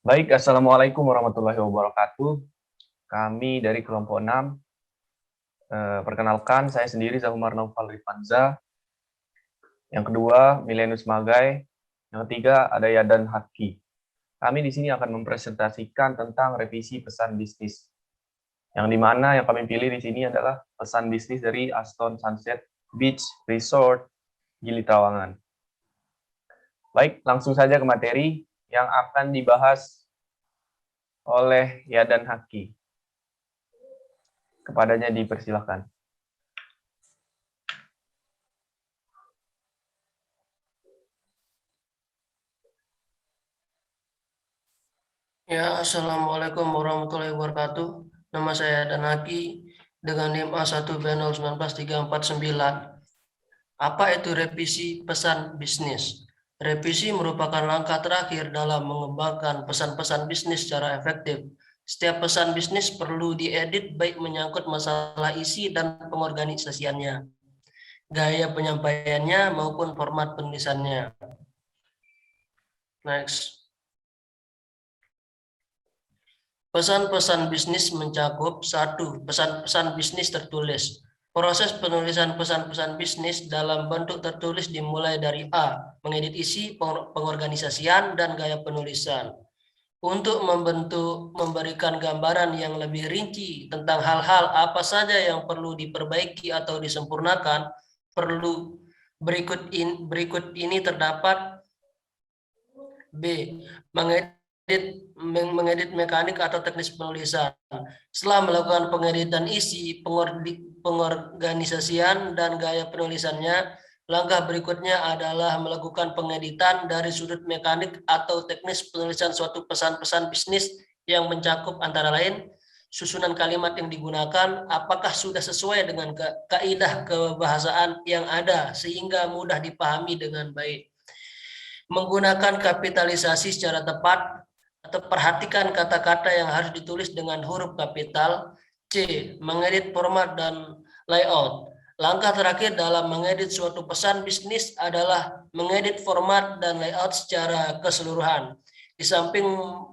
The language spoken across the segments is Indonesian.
Baik, Assalamualaikum warahmatullahi wabarakatuh. Kami dari kelompok 6, perkenalkan saya sendiri Zahumar Naufal Rifanza. Yang kedua, Milenius Magai. Yang ketiga, ada Yadan Haki. Kami di sini akan mempresentasikan tentang revisi pesan bisnis. Yang dimana yang kami pilih di sini adalah pesan bisnis dari Aston Sunset Beach Resort, Gili Trawangan. Baik, langsung saja ke materi yang akan dibahas oleh Yadan Haki. Kepadanya dipersilahkan. Ya, Assalamualaikum warahmatullahi wabarakatuh. Nama saya Danaki dengan NIM A1B0193349. Apa itu revisi pesan bisnis? Revisi merupakan langkah terakhir dalam mengembangkan pesan-pesan bisnis secara efektif. Setiap pesan bisnis perlu diedit baik menyangkut masalah isi dan pengorganisasiannya, gaya penyampaiannya maupun format penulisannya. Next. Pesan-pesan bisnis mencakup 1. Pesan-pesan bisnis tertulis. Proses penulisan pesan-pesan bisnis dalam bentuk tertulis dimulai dari A. Mengedit isi, pengorganisasian, dan gaya penulisan. Untuk memberikan gambaran yang lebih rinci tentang hal-hal apa saja yang perlu diperbaiki atau disempurnakan, berikut ini terdapat B. Mengedit mekanik atau teknis penulisan. Setelah melakukan pengeditan isi, pengorganisasian, dan gaya penulisannya, langkah berikutnya adalah melakukan pengeditan dari sudut mekanik atau teknis penulisan suatu pesan-pesan bisnis yang mencakup antara lain susunan kalimat yang digunakan, apakah sudah sesuai dengan kaidah kebahasaan yang ada sehingga mudah dipahami dengan baik. Menggunakan kapitalisasi secara tepat atau perhatikan kata-kata yang harus ditulis dengan huruf kapital. C. Mengedit format dan layout. Langkah terakhir dalam mengedit suatu pesan bisnis adalah mengedit format dan layout secara keseluruhan. Di samping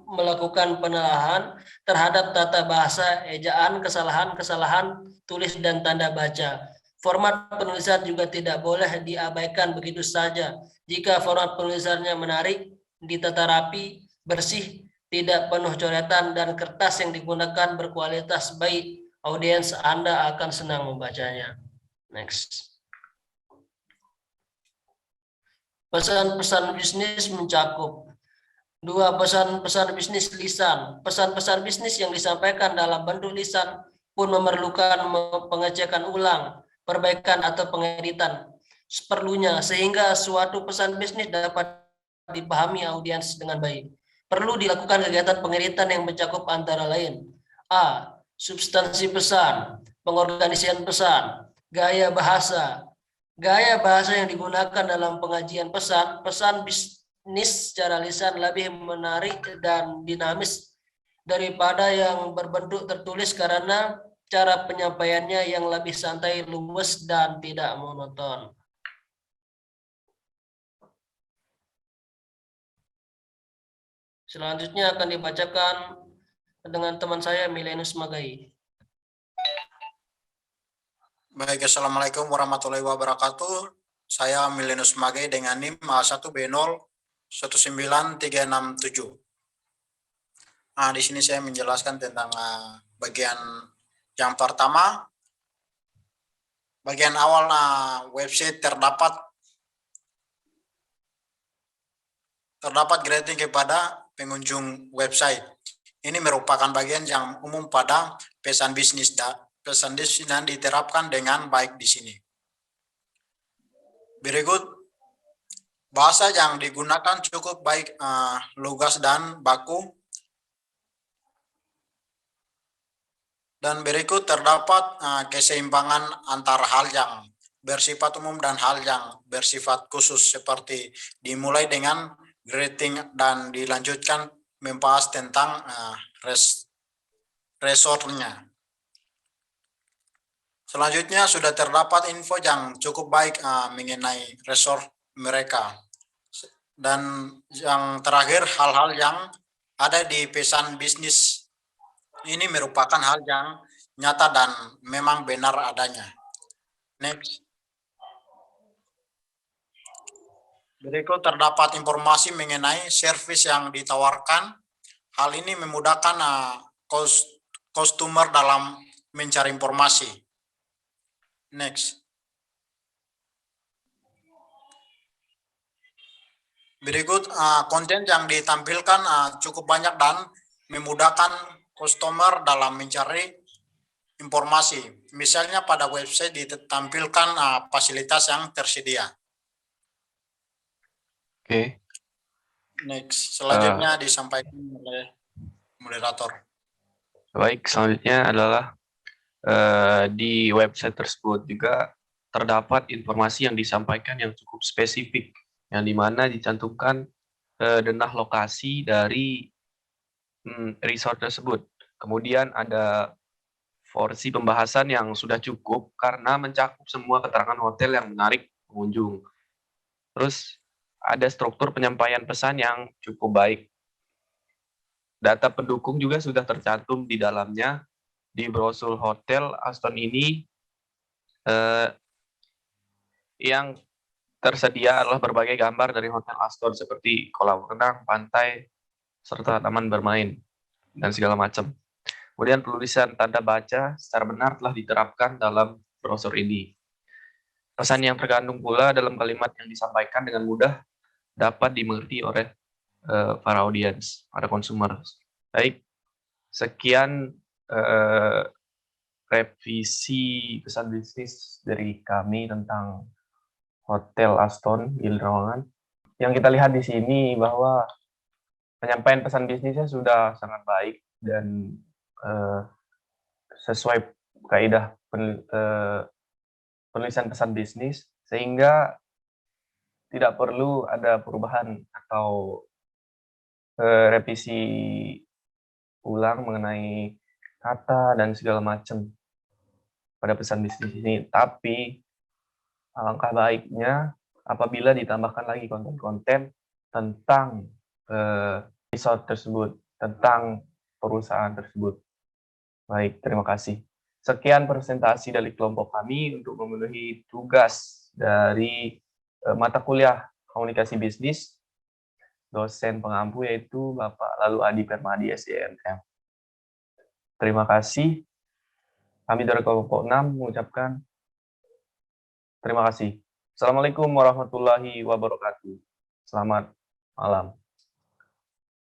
melakukan penelaahan terhadap tata bahasa, ejaan, kesalahan-kesalahan tulis dan tanda baca. Format penulisan juga tidak boleh diabaikan begitu saja. Jika format penulisannya menarik, ditata rapi, bersih, tidak penuh coretan, dan kertas yang digunakan berkualitas baik, audiens Anda akan senang membacanya. Next. Pesan-pesan bisnis mencakup 2. Pesan-pesan bisnis lisan. Pesan-pesan bisnis yang disampaikan dalam bentuk lisan pun memerlukan pengecekan ulang, perbaikan atau pengeditan seperlunya sehingga suatu pesan bisnis dapat dipahami audiens dengan baik. Perlu dilakukan kegiatan pengeditan yang mencakup antara lain: A. Substansi pesan, pengorganisasian pesan, gaya bahasa. Gaya bahasa yang digunakan dalam pengajian pesan bisnis secara lisan lebih menarik dan dinamis daripada yang berbentuk tertulis karena cara penyampaiannya yang lebih santai, luwes, dan tidak monoton. Selanjutnya akan dibacakan dengan teman saya, Milenius Magai. Baik, Assalamualaikum warahmatullahi wabarakatuh. Saya Milenius Magai dengan NIM A1B019367. Di sini saya menjelaskan tentang bagian yang pertama. Bagian awal website terdapat grading kepada pengunjung website. Ini merupakan bagian yang umum pada pesan bisnis dan diterapkan dengan baik di sini. Berikut bahasa yang digunakan cukup baik, lugas dan baku. Dan berikut terdapat keseimbangan antara hal yang bersifat umum dan hal yang bersifat khusus, seperti dimulai dengan greeting dan dilanjutkan membahas tentang resortnya. Selanjutnya sudah terdapat info yang cukup baik mengenai resort mereka. Dan yang terakhir hal-hal yang ada di pesan bisnis ini merupakan hal yang nyata dan memang benar adanya. Next. Berikut terdapat informasi mengenai servis yang ditawarkan. Hal ini memudahkan customer dalam mencari informasi. Next. Berikut konten yang ditampilkan cukup banyak dan memudahkan customer dalam mencari informasi. Misalnya pada website ditampilkan fasilitas yang tersedia. Oke. Next, selanjutnya disampaikan oleh moderator. Baik, selanjutnya adalah di website tersebut juga terdapat informasi yang disampaikan yang cukup spesifik, yang dimana dicantumkan denah lokasi dari resort tersebut. Kemudian ada porsi pembahasan yang sudah cukup karena mencakup semua keterangan hotel yang menarik pengunjung. Terus ada struktur penyampaian pesan yang cukup baik. Data pendukung juga sudah tercantum di dalamnya. Di brosur hotel Aston ini yang tersedia adalah berbagai gambar dari hotel Aston seperti kolam renang, pantai, serta taman bermain, dan segala macam. Kemudian penulisan tanda baca secara benar telah diterapkan dalam brosur ini. Pesan yang terkandung pula dalam kalimat yang disampaikan dengan mudah dapat dimengerti oleh para audiens, para konsumer. Baik, sekian revisi pesan bisnis dari kami tentang Hotel Aston Gili Trawangan. Yang kita lihat di sini bahwa penyampaian pesan bisnisnya sudah sangat baik dan sesuai kaidah penulisan pesan bisnis, sehingga tidak perlu ada perubahan atau revisi ulang mengenai kata dan segala macam pada pesan bisnis ini. Tapi alangkah baiknya apabila ditambahkan lagi konten-konten tentang resort tersebut, tentang perusahaan tersebut. Baik, terima kasih. Sekian presentasi dari kelompok kami untuk memenuhi tugas dari mata kuliah komunikasi bisnis. Dosen pengampu yaitu Bapak Lalu Adi Permadi, SDMM. Terima kasih. Kami dari kelompok 6 mengucapkan terima kasih. Assalamualaikum warahmatullahi wabarakatuh. Selamat malam.